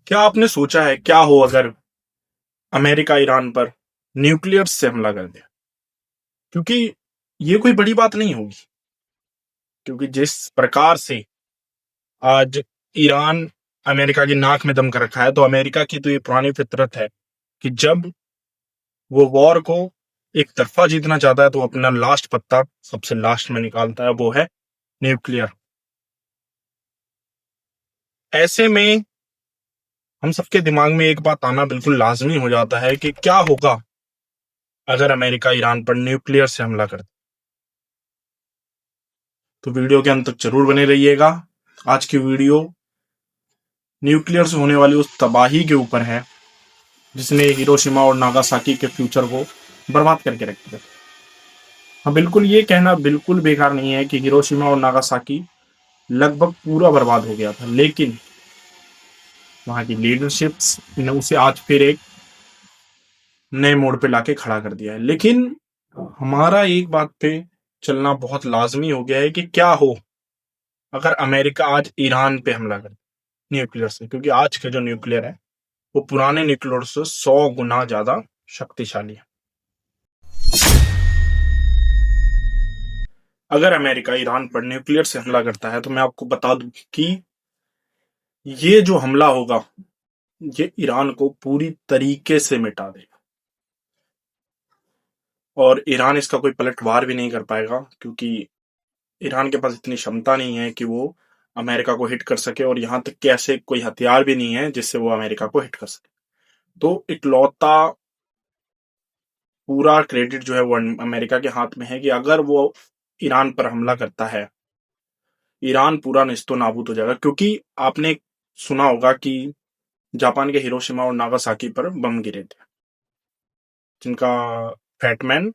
क्या आपने सोचा है क्या हो अगर अमेरिका ईरान पर न्यूक्लियर से हमला कर दे? क्योंकि ये कोई बड़ी बात नहीं होगी। क्योंकि जिस प्रकार से आज ईरान अमेरिका की नाक में दम कर रखा है, तो अमेरिका की तो ये पुरानी फितरत है कि जब वो वॉर को एक तरफा जीतना चाहता है तो अपना लास्ट पत्ता सबसे लास्ट में निकालता है, वो है न्यूक्लियर। ऐसे में हम सबके दिमाग में एक बात आना बिल्कुल लाजमी हो जाता है कि क्या होगा अगर अमेरिका ईरान पर न्यूक्लियर से हमला कर दे। तो वीडियो के अंत तक जरूर बने रहिएगा। आज की वीडियो न्यूक्लियर से होने वाली उस तबाही के ऊपर है जिसने हिरोशिमा और नागासाकी के फ्यूचर को बर्बाद करके रख दिया। हाँ, बिल्कुल ये कहना बिल्कुल बेकार नहीं है कि हिरोशिमा और नागासाकी लगभग पूरा बर्बाद हो गया था, लेकिन वहां की लीडरशिप्स ने उसे आज फिर एक नए मोड़ पे लाके खड़ा कर दिया है। लेकिन हमारा एक बात पे चलना बहुत लाजमी हो गया है कि क्या हो अगर अमेरिका आज ईरान पे हमला करे न्यूक्लियर से, क्योंकि आज के जो न्यूक्लियर है वो पुराने न्यूक्लियर से 100 गुना ज्यादा शक्तिशाली है। अगर अमेरिका ईरान पर न्यूक्लियर से हमला करता है तो मैं आपको बता दूं कि ये जो हमला होगा ये ईरान को पूरी तरीके से मिटा देगा और ईरान इसका कोई पलटवार भी नहीं कर पाएगा, क्योंकि ईरान के पास इतनी क्षमता नहीं है कि वो अमेरिका को हिट कर सके, और यहां तक कि ऐसे कोई हथियार भी नहीं है जिससे वो अमेरिका को हिट कर सके। तो इकलौता पूरा क्रेडिट जो है वो अमेरिका के हाथ में है कि अगर वो ईरान पर हमला करता है, ईरान पूरा निस्तो नाबूद हो जाएगा। क्योंकि आपने सुना होगा कि जापान के हिरोशिमा और नागासाकी पर बम गिरे थे, जिनका फैटमैन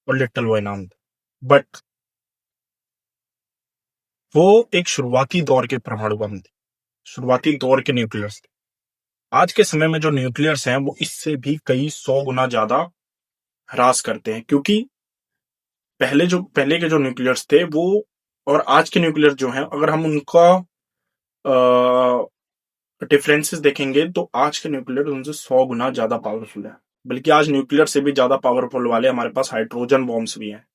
और लिटिल बॉय नाम था। बट वो एक शुरुआती दौर के परमाणु बम थे, शुरुआती दौर के न्यूक्लियर्स थे। आज के समय में जो न्यूक्लियर्स हैं वो इससे भी कई 100 गुना ज्यादा ह्रास करते हैं, क्योंकि पहले के जो न्यूक्लियर्स थे वो और आज के न्यूक्लियर जो हैं, अगर हम उनका डिफरेंसेस देखेंगे तो आज के न्यूक्लियर उनसे 100 गुना ज्यादा पावरफुल है। बल्कि आज न्यूक्लियर से भी ज्यादा पावरफुल वाले हमारे पास हाइड्रोजन बॉम्ब्स भी हैं।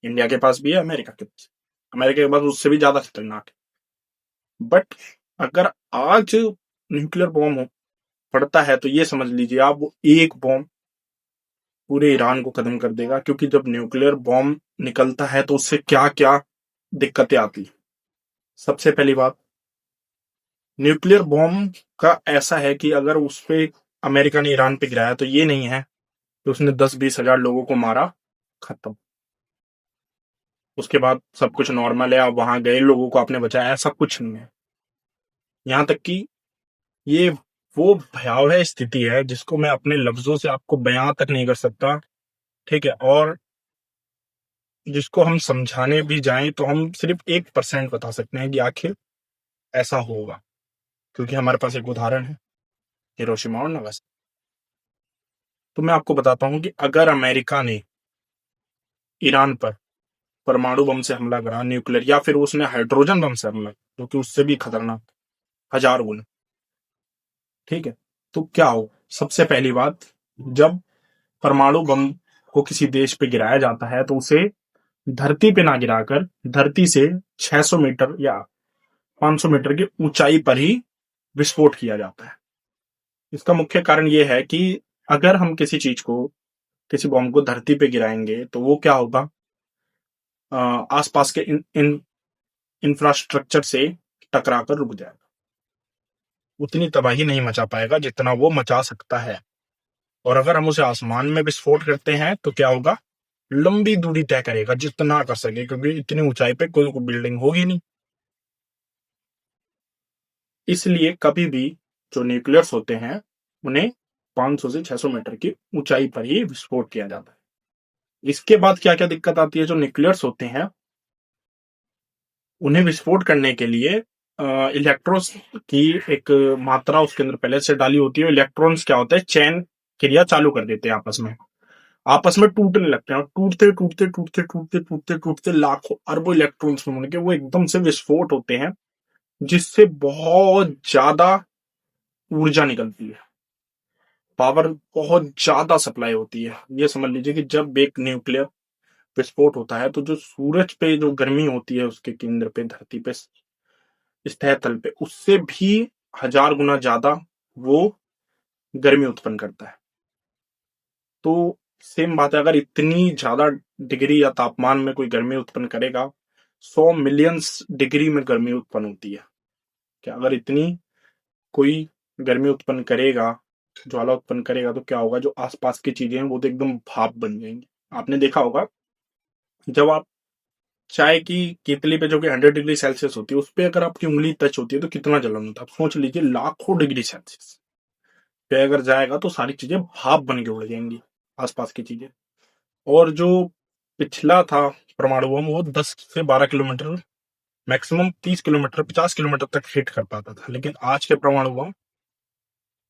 इंडिया के पास भी है, अमेरिका के पास उससे भी ज्यादा खतरनाक है। बट अगर आज न्यूक्लियर बॉम्ब पड़ता है तो ये समझ लीजिए आप, वो एक बॉम्ब पूरे ईरान को खत्म कर देगा। क्योंकि जब न्यूक्लियर बॉम्ब निकलता है तो उससे क्या क्या दिक्कतें आती है। सबसे पहली बात, न्यूक्लियर बॉम्ब का ऐसा है कि अगर उस पे अमेरिका ने ईरान पे गिराया तो ये नहीं है कि उसने 10-20 हजार लोगों को मारा, खत्म, उसके बाद सब कुछ नॉर्मल है, आप वहां गए लोगों को आपने बचाया, ऐसा कुछ नहीं है। यहां तक कि ये वो भयावह स्थिति है जिसको मैं अपने लफ्जों से आपको बयां तक नहीं कर सकता। ठीक है, और जिसको हम समझाने भी जाएं तो हम सिर्फ 1% बता सकते हैं कि आखिर ऐसा होगा, क्योंकि हमारे पास एक उदाहरण है, हिरोशिमा और नागासाकी। तो मैं आपको बताता हूं कि अगर अमेरिका ने ईरान पर परमाणु बम से हमला करा, न्यूक्लियर, या फिर उसने हाइड्रोजन बम से हमला, जो कि उससे भी खतरनाक 1000 गुना, ठीक है, तो क्या हो? सबसे पहली बात, जब परमाणु बम को किसी देश पे गिराया जाता है तो उसे धरती पे ना गिराकर धरती से 600 मीटर या 500 मीटर की ऊंचाई पर ही विस्फोट किया जाता है। इसका मुख्य कारण यह है कि अगर हम किसी चीज को, किसी बॉम्ब को धरती पे गिराएंगे तो वो क्या होगा, आसपास के इंफ्रास्ट्रक्चर से टकरा कर रुक जाएगा, उतनी तबाही नहीं मचा पाएगा जितना वो मचा सकता है। और अगर हम उसे आसमान में विस्फोट करते हैं तो क्या होगा, लंबी दूरी तय करेगा जितना कर सके, क्योंकि इतनी ऊंचाई पे कोई बिल्डिंग होगी नहीं। इसलिए कभी भी जो न्यूक्लियर्स होते हैं उन्हें 500 से 600 मीटर की ऊंचाई पर ही विस्फोट किया जाता है। इसके बाद क्या क्या दिक्कत आती है, जो न्यूक्लियर्स होते हैं उन्हें विस्फोट करने के लिए इलेक्ट्रॉन्स की एक मात्रा उसके अंदर पहले से डाली होती है। इलेक्ट्रॉन्स क्या होता है, चैन क्रिया चालू कर देते हैं, आपस में टूटने लगते हैं, और टूटते टूटते टूटते टूटते टूटते टूटते लाखों अरबों इलेक्ट्रॉन्स में वो एकदम से विस्फोट होते हैं, जिससे बहुत ज्यादा ऊर्जा निकलती है, पावर बहुत ज्यादा सप्लाई होती है। ये समझ लीजिए कि जब एक न्यूक्लियर विस्फोट होता है तो जो सूरज पे जो गर्मी होती है उसके केंद्र पे, धरती पे, सतह तल पे, उससे भी 1000 गुना ज्यादा वो गर्मी उत्पन्न करता है। तो सेम बात है, अगर इतनी ज्यादा डिग्री या तापमान में कोई गर्मी उत्पन्न करेगा, 100 मिलियंस डिग्री में गर्मी उत्पन्न होती है। क्या अगर इतनी कोई गर्मी उत्पन्न करेगा, ज्वाला उत्पन्न करेगा, तो क्या होगा, जो आसपास की चीजें हैं वो तो एकदम भाप बन जाएंगी। आपने देखा होगा जब आप चाय की केतली पे जो कि 100 डिग्री सेल्सियस होती है, उस पे अगर आपकी उंगली टच होती है तो कितना जलन होता है। आप सोच लीजिए लाखों डिग्री सेल्सियस पे अगर जाएगा तो सारी चीजें भाप बन के उड़ जाएंगी, आसपास की चीजें। और जो पिछला था परमाणु बम, वो 10 से 12 किलोमीटर, मैक्सिमम 30 किलोमीटर, 50 किलोमीटर तक हिट कर पाता था। लेकिन आज के परमाणु बम,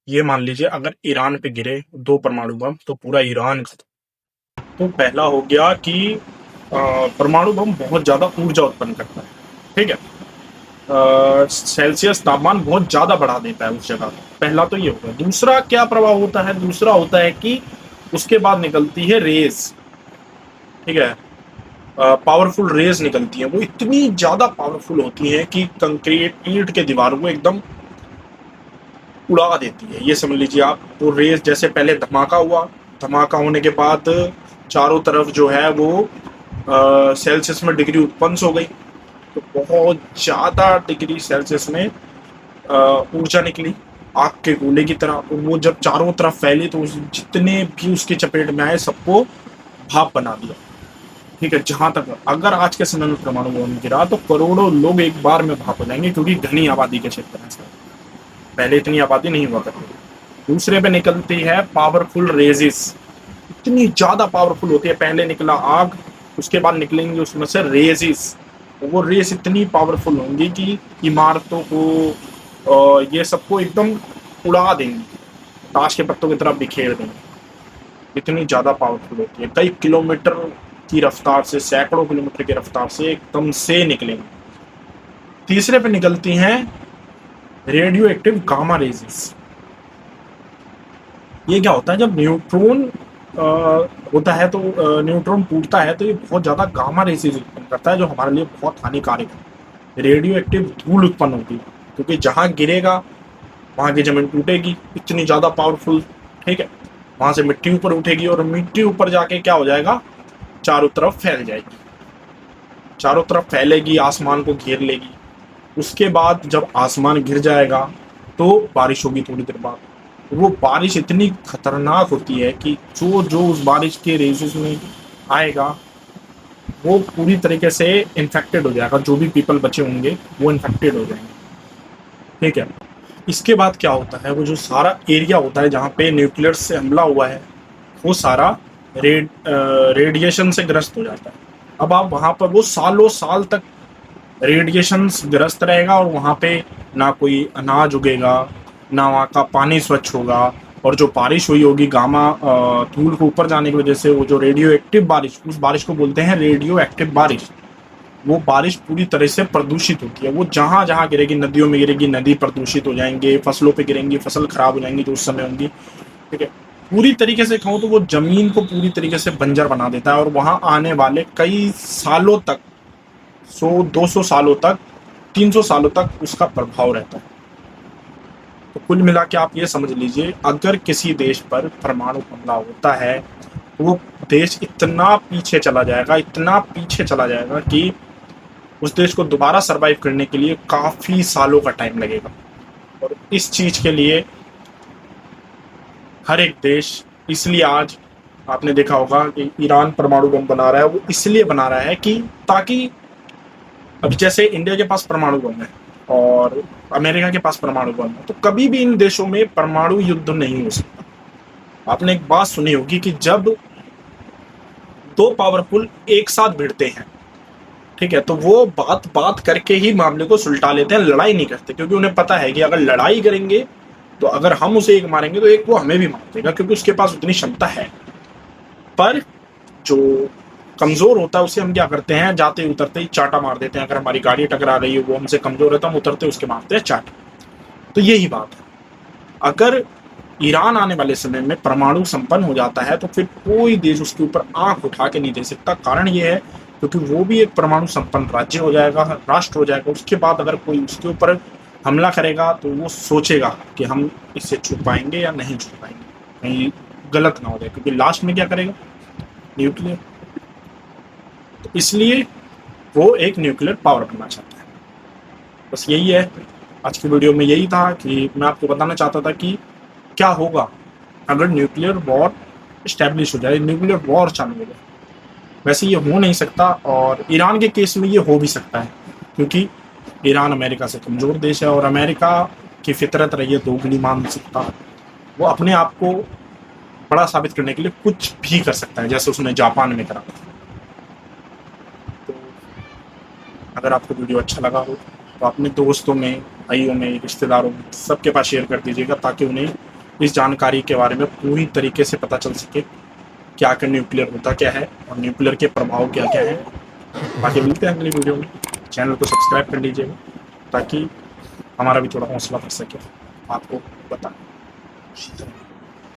ये मान लीजिए अगर ईरान पे गिरे 2 परमाणु बम तो पूरा ईरान। तो पहला हो गया कि परमाणु बम बहुत ज्यादा ऊर्जा उत्पन्न करता है, ठीक है। सेल्सियस तापमान बहुत ज्यादा बढ़ा देता है उस जगह। पहला तो ये होगा। दूसरा क्या प्रभाव होता है, दूसरा होता है कि उसके बाद निकलती है रेज, ठीक है। पावरफुल रेज निकलती है, वो इतनी ज्यादा पावरफुल होती है कि कंक्रीट, ईंट के दीवारों को एकदम उड़ा देती है। ये समझ लीजिए आप, वो रेस जैसे पहले धमाका हुआ, धमाका होने के बाद चारों तरफ जो है वो सेल्सियस में डिग्री उत्पन्न हो गई, तो बहुत ज्यादा डिग्री सेल्सियस में ऊर्जा निकली आग के गोले की तरह। और वो जब चारों तरफ फैली तो जितने भी उसके चपेट में आए सबको भाप बना दिया, ठीक है। जहां तक अगर आज के समय में परमाणु बम गिरा तो करोड़ों लोग एक बार में भाप हो जाएंगे, क्योंकि घनी आबादी के क्षेत्र हैं, पहले इतनी आबादी नहीं हुआ करती। दूसरे पे निकलती है पावरफुल रेजिस, इतनी ज्यादा पावरफुल होती है। पहले निकला आग, उसके बाद निकलेंगे उसमें से रेजिस, वो रेस इतनी पावरफुल होंगी कि इमारतों को, ये सबको एकदम उड़ा देंगी, ताश के पत्तों की तरह बिखेर देंगी। इतनी ज्यादा पावरफुल होती है, कई किलोमीटर की रफ्तार से, सैकड़ों किलोमीटर की रफ्तार से एकदम से निकलेंगी। तीसरे पे निकलती हैं रेडियो एक्टिव गामा रेजेस। ये क्या होता है, जब न्यूट्रॉन होता है तो न्यूट्रॉन टूटता है तो ये बहुत ज्यादा गामा रेजेस उत्पन्न करता है, जो हमारे लिए बहुत हानिकारक है। रेडियो एक्टिव धूल उत्पन्न होती है, क्योंकि जहां गिरेगा वहां की जमीन टूटेगी, इतनी ज्यादा पावरफुल, ठीक है। वहां से मिट्टी ऊपर उठेगी और मिट्टी ऊपर जाके क्या हो जाएगा, चारों तरफ फैल जाएगी, चारों तरफ फैलेगी, आसमान को घेर लेगी। उसके बाद जब आसमान गिर जाएगा तो बारिश होगी थोड़ी देर बाद। वो बारिश इतनी खतरनाक होती है कि जो जो उस बारिश के रेजेस में आएगा वो पूरी तरीके से इन्फेक्टेड हो जाएगा। जो भी पीपल बचे होंगे वो इन्फेक्टेड हो जाएंगे, ठीक है। इसके बाद क्या होता है, वो जो सारा एरिया होता है जहाँ पे न्यूक्लियर से हमला हुआ है, वो सारा रेडिएशन से ग्रस्त हो जाता है। अब आप वहाँ पर, वो सालों साल तक रेडिएशन ग्रस्त रहेगा और वहाँ पे ना कोई अनाज उगेगा, ना वहाँ का पानी स्वच्छ होगा। और जो बारिश हुई होगी गामा धूल को ऊपर जाने की वजह से, वो जो रेडियो एक्टिव बारिश, उस बारिश को बोलते हैं रेडियो एक्टिव बारिश। वो बारिश पूरी तरह से प्रदूषित होती है। वो जहां जहां गिरेगी, नदियों में गिरेगी, नदी प्रदूषित हो जाएंगे, फसलों पे गिरेंगी, फसल खराब हो जाएंगी जो उस समय होंगी, ठीक है। पूरी तरीके से कहूँ तो वो जमीन को पूरी तरीके से बंजर बना देता है और वहां आने वाले कई सालों तक, 100-200 सालों तक, 300 सालों तक उसका प्रभाव रहता है। तो कुल मिला के आप ये समझ लीजिए, अगर किसी देश पर परमाणु हमला होता है तो वो देश इतना पीछे चला जाएगा, इतना पीछे चला जाएगा कि उस देश को दोबारा सरवाइव करने के लिए काफी सालों का टाइम लगेगा। और इस चीज के लिए हर एक देश, इसलिए आज आपने देखा होगा कि ईरान परमाणु बम बना रहा है। वो इसलिए बना रहा है कि ताकि, अब जैसे इंडिया के पास परमाणु बम है और अमेरिका के पास परमाणु बम है, तो कभी भी इन देशों में परमाणु युद्ध नहीं हो सकता। आपने एक बात सुनी होगी कि जब दो पावरफुल एक साथ भिड़ते हैं, ठीक है, तो वो बात बात करके ही मामले को सुलटा लेते हैं, लड़ाई नहीं करते। क्योंकि उन्हें पता है कि अगर लड़ाई करेंगे तो अगर हम उसे एक मारेंगे तो एक वो हमें भी मार देगा, क्योंकि उसके पास उतनी क्षमता है। पर जो कमजोर होता है उसे हम क्या करते हैं, जाते ही उतरते ही चाटा मार देते हैं। अगर हमारी गाड़ी टकरा रही है, वो हमसे कमजोर है तो हम उतरते उसके मारते हैं चाटा। तो यही बात है। अगर ईरान आने वाले समय में परमाणु संपन्न हो जाता है तो फिर कोई देश उसके ऊपर आंख उठा के नहीं दे सकता। कारण ये है क्योंकि वो भी एक परमाणु संपन्न राज्य हो जाएगा, राष्ट्र हो जाएगा। उसके बाद अगर कोई उसके ऊपर हमला करेगा तो वो सोचेगा कि हम इससे छुप पाएंगे या नहीं छुप पाएंगे, कहीं गलत ना हो जाए, क्योंकि लास्ट में क्या करेगा, न्यूक्लियर। तो इसलिए वो एक न्यूक्लियर पावर बनना चाहता है। बस यही है आज की वीडियो में, यही था कि मैं आपको बताना चाहता था कि क्या होगा अगर न्यूक्लियर वॉर स्टैब्लिश हो जाए, न्यूक्लियर वॉर चालू हो जाए। वैसे ये हो नहीं सकता, और ईरान के केस में ये हो भी सकता है क्योंकि ईरान अमेरिका से कमज़ोर देश है और अमेरिका की फितरत रही है दोगली मानसिकता। वो अपने आप को बड़ा साबित करने के लिए कुछ भी कर सकता है, जैसे उसने जापान में करा। तो अगर आपको वीडियो अच्छा लगा हो तो अपने दोस्तों में, भाइयों में, रिश्तेदारों में सबके पास शेयर कर दीजिएगा, ताकि उन्हें इस जानकारी के बारे में पूरी तरीके से पता चल सके कि आखिर न्यूक्लियर होता क्या है और न्यूक्लियर के प्रभाव क्या क्या है। बाकी मिलते हैं अगली वीडियो में। चैनल को सब्सक्राइब कर लीजिएगा ताकि हमारा भी थोड़ा हौसला बढ़ सके आपको बताएं।